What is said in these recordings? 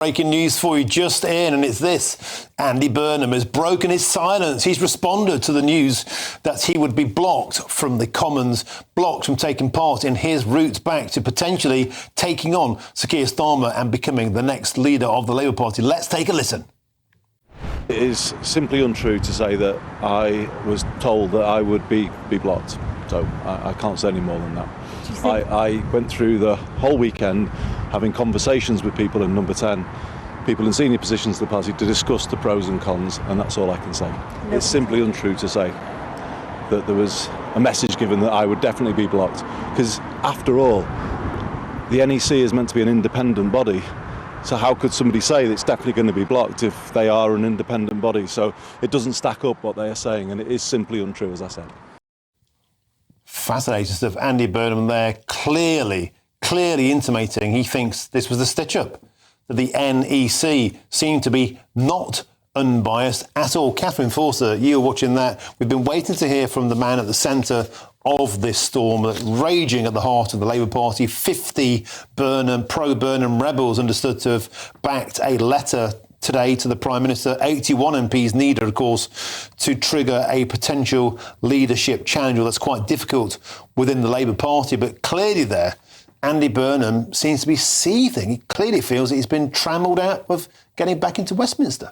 Breaking news for you just in, and it's this. Andy Burnham has broken his silence. He's responded to the news that he would be blocked from the Commons, blocked from taking part in his route back to potentially taking on Sir Keir Starmer and becoming the next leader of the Labour Party. Let's take a listen. It is simply untrue to say that I was told that I would be blocked. So I can't say any more than that. I went through the whole weekend having conversations with people in Number 10, people in senior positions of the party, to discuss the pros and cons, and that's all I can say. No. It's simply untrue to say that there was a message given that I would definitely be blocked, because after all, the NEC is meant to be an independent body. So how could somebody say that it's definitely going to be blocked if they are an independent body? So it doesn't stack up what they are saying, and it is simply untrue, as I said. Fascinating stuff. Andy Burnham there clearly intimating he thinks this was a stitch-up, that the NEC seemed to be not unbiased at all. Catherine Forster, you were watching that. We've been waiting to hear from the man at the centre of this storm that's raging at the heart of the Labour Party. 50 pro-Burnham rebels understood to have backed a letter today to the Prime Minister. 81 MPs needed, of course, to trigger a potential leadership challenge. Well, that's quite difficult within the Labour Party, but clearly there, Andy Burnham seems to be seething. He clearly feels that he's been trammelled out of getting back into Westminster.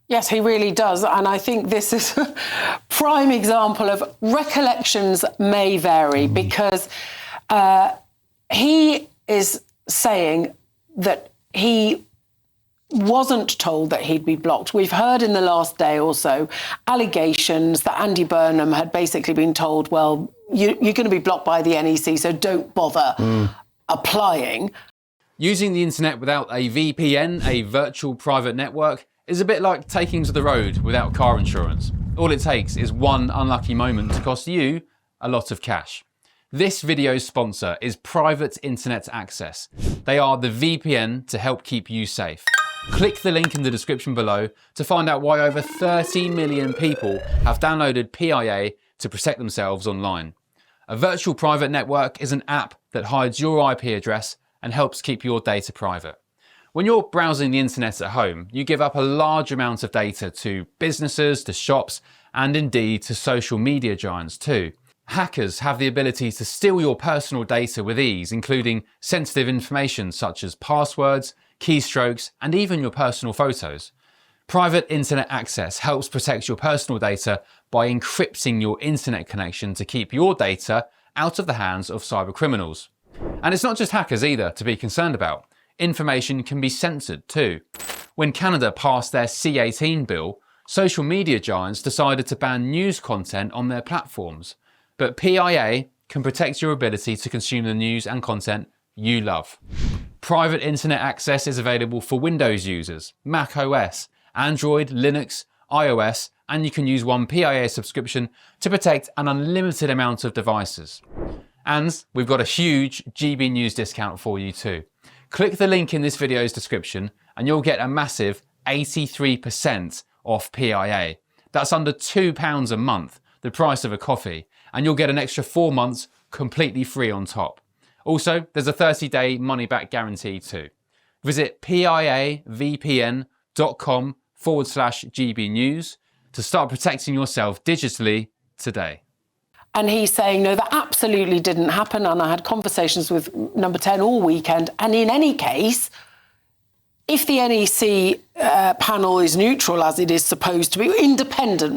Yes, he really does. And I think this is a prime example of recollections may vary, because he is saying that he wasn't told that he'd be blocked. We've heard in the last day or so allegations that Andy Burnham had basically been told, well, you're going to be blocked by the NEC, so don't bother applying. Using the internet without a VPN, a virtual private network, is a bit like taking to the road without car insurance. All it takes is one unlucky moment to cost you a lot of cash. This video's sponsor is Private Internet Access. They are the VPN to help keep you safe. Click the link in the description below to find out why over 30 million people have downloaded PIA to protect themselves online. A virtual private network is an app that hides your IP address and helps keep your data private. When you're browsing the internet at home, you give up a large amount of data to businesses, to shops, and indeed to social media giants too. Hackers have the ability to steal your personal data with ease, including sensitive information such as passwords, keystrokes, and even your personal photos. Private internet access helps protect your personal data by encrypting your internet connection to keep your data out of the hands of cyber criminals. And it's not just hackers either to be concerned about. Information can be censored too. When Canada passed their C18 bill, social media giants decided to ban news content on their platforms. But PIA can protect your ability to consume the news and content you love. Private internet access is available for Windows users, Mac OS, Android, Linux, iOS, and you can use one PIA subscription to protect an unlimited amount of devices. And we've got a huge GB News discount for you too. Click the link in this video's description and you'll get a massive 83% off PIA. That's under £2 a month, the price of a coffee, and you'll get an extra 4 months completely free on top. Also, there's a 30-day money-back guarantee too. Visit piavpn.com/GB News to start protecting yourself digitally today. And he's saying, no, that absolutely didn't happen. And I had conversations with Number 10 all weekend. And in any case, if the NEC panel is neutral, as it is supposed to be, independent,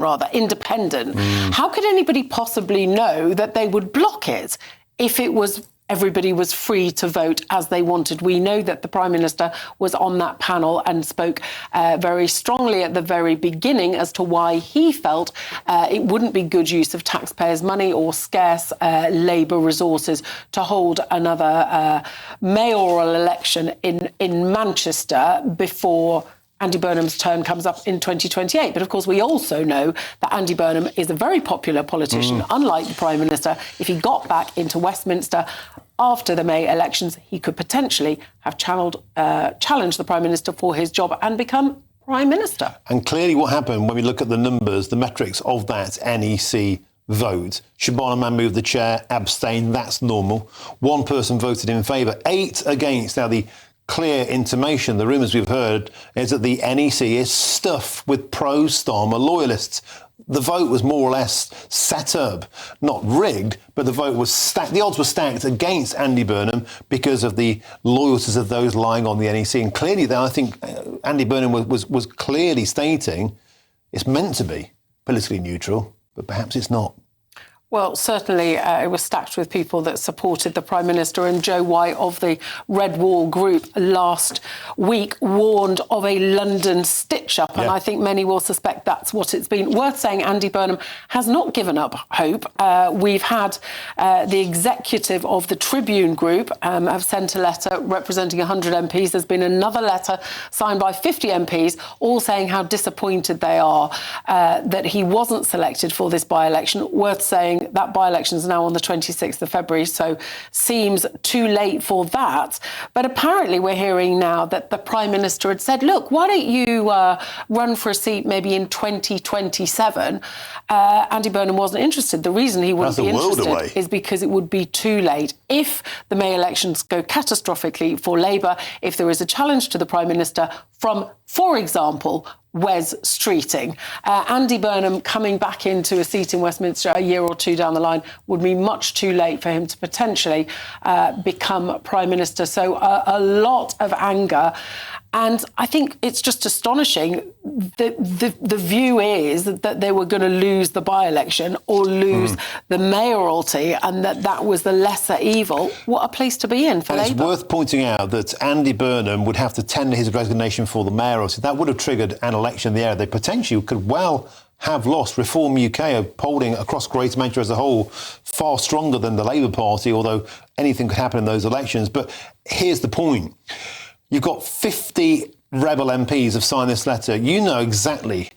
how could anybody possibly know that they would block it if it was everybody was free to vote as they wanted? We know that the Prime Minister was on that panel and spoke very strongly at the very beginning as to why he felt it wouldn't be good use of taxpayers' money or scarce Labour resources to hold another mayoral election in Manchester before Andy Burnham's term comes up in 2028. But of course, we also know that Andy Burnham is a very popular politician. Unlike the Prime Minister, if he got back into Westminster after the May elections, he could potentially have challenged the Prime Minister for his job and become Prime Minister. And clearly what happened when we look at the numbers, the metrics of that NEC vote, Siobhan Man moved the chair, abstained, that's normal. One person voted in favour, 8 against. Now, the clear intimation. The rumours we've heard is that the NEC is stuffed with pro-Starmer loyalists. The vote was more or less set up, not rigged, but the vote was stacked. The odds were stacked against Andy Burnham because of the loyalties of those lying on the NEC. And clearly, I think Andy Burnham was clearly stating it's meant to be politically neutral, but perhaps it's not. Well, certainly it was stacked with people that supported the Prime Minister, and Joe White of the Red Wall Group last week warned of a London stitch-up, and I think many will suspect that's what it's been. Worth saying, Andy Burnham has not given up hope. We've had the executive of the Tribune Group have sent a letter representing 100 MPs. There's been another letter signed by 50 MPs, all saying how disappointed they are that he wasn't selected for this by-election. Worth saying, that by-election is now on the 26th of February, so seems too late for that. But apparently we're hearing now that the Prime Minister had said, look, why don't you run for a seat maybe in 2027? Andy Burnham wasn't interested. The reason he wouldn't be interested is because it would be too late. If the May elections go catastrophically for Labour, if there is a challenge to the Prime Minister from, for example, Wes Streeting, Andy Burnham coming back into a seat in Westminster a year or two down the line would be much too late for him to potentially become Prime Minister. So a lot of anger. And I think it's just astonishing. The view is that they were going to lose the by-election or lose the mayoralty, and that was the lesser evil. What a place to be in for Labour. It's worth pointing out that Andy Burnham would have to tender his resignation for the mayoralty. That would have triggered an election in the area. They potentially could well have lost. Reform UK polling across Greater Manchester as a whole far stronger than the Labour Party, although anything could happen in those elections. But here's the point. You've got 50 Rebel MPs have signed this letter. You know exactly,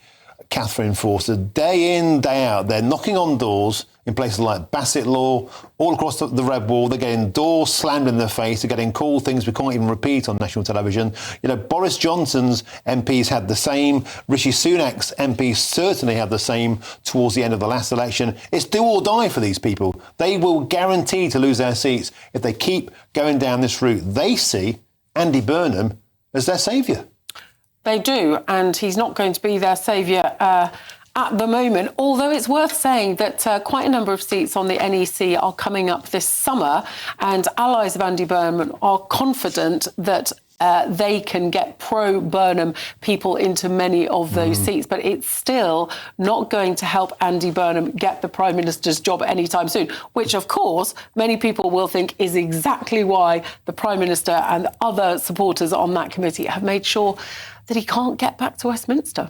Catherine Forster, day in, day out, they're knocking on doors in places like Bassett Law, all across the Red Wall. They're getting doors slammed in their face. They're getting called things we can't even repeat on national television. You know, Boris Johnson's MPs had the same. Rishi Sunak's MPs certainly had the same towards the end of the last election. It's do or die for these people. They will guarantee to lose their seats if they keep going down this route. They see Andy Burnham as their saviour. They do, and he's not going to be their saviour at the moment, although it's worth saying that quite a number of seats on the NEC are coming up this summer, and allies of Andy Burnham are confident that they can get pro-Burnham people into many of those seats, but it's still not going to help Andy Burnham get the Prime Minister's job anytime soon, which, of course, many people will think is exactly why the Prime Minister and other supporters on that committee have made sure that he can't get back to Westminster.